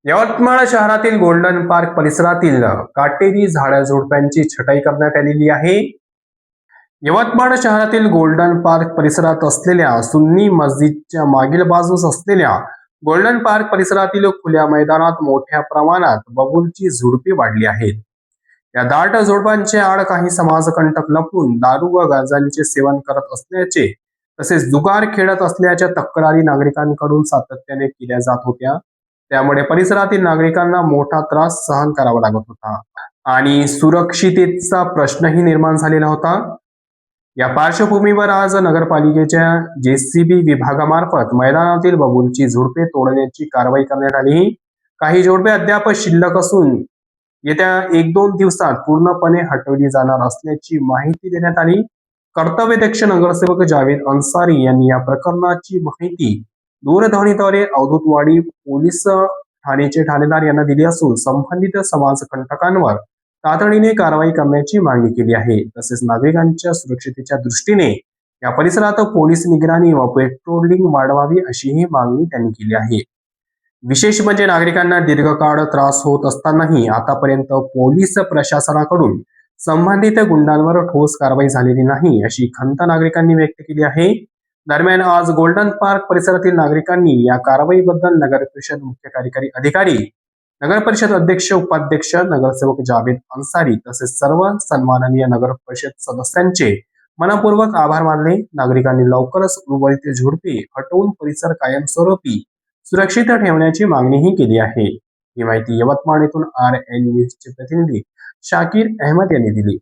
यवतमाळ शहरातील golden park परिसरातील काटेरी झाडाझुडपांची छटाई करण्यात आलेली आहे. यवतमाळ शहरातील गोल्डन पार्क परिसरात असलेल्या सुन्नी मस्जिदच्या मागील बाजूस असलेल्या गोल्डन पार्क परिसरातील खुल्या मैदानात मोठ्या प्रमाणात बबूलची झुडपी वाढली आहेत. या दाट झुडपांचे आड काही समाजकंटक लपून दारू व गांजाचे सेवन करत असल्याचे तसेच जुगार खेळत असल्याच्या तक्रारी नागरिकांकडून सातत्याने केल्या जात होत्या. त्यामुळे परिसरातील नागरिकांना मोठा त्रास सहन करावा लागत होता आणि सुरक्षिततेचा प्रश्नही निर्माण झालेला होता. या पार्श्वभूमीवर आज नगरपालिकेच्या जेसीबी विभागामार्फत मैदानातील बबूलची झुडपे तोडण्याची कारवाई करण्यात आली. काही झुडपे अद्याप शिल्लक असून येत्या 1-2 दिवसात पूर्णपणे हटवली जाणार असल्याची माहिती देण्यात आली. कर्तव्यदक्ष नगरसेवक जावेद अन्सारी यांनी या प्रकरणाची माहिती दूरध्वनीद्वारे अवधूतवाडी पोलीस ठाण्याचे ठाणेदार यांना दिली असून संबंधित समाजकंटकांवर तातडीने कारवाई करण्याची मागणी केली आहे. तसेच नागरिकांच्या सुरक्षिततेच्या दृष्टीने या परिसरात पोलीस निगराणी व पेट्रोलिंग वाढवावी अशीही मागणी त्यांनी केली आहे. विशेष म्हणजे नागरिकांना दीर्घकाळ त्रास होत असतानाही आतापर्यंत पोलीस प्रशासनाकडून संबंधित गुंडांवर ठोस कारवाई झालेली नाही अशी खंत नागरिकांनी व्यक्त केली आहे. दरम्यान आज गोल्डन पार्क परिसरातील नागरिकांनी या कारवाईबद्दल नगर परिषद मुख्य कार्यकारी अधिकारी, नगर परिषद अध्यक्ष, उपाध्यक्ष, नगरसेवक जावेद अन्सारी तसेच सर्व सन्माननीय नगर परिषद सदस्यांचे मनपूर्वक आभार मानले. नागरिकांनी लवकरच उर्वरित झुडपे हटवून परिसर कायमस्वरूपी सुरक्षित ठेवण्याची मागणीही केली आहे. ही माहिती यवतमाळ येथून RN न्यूजचे प्रतिनिधी शाकीर अहमद यांनी दिली.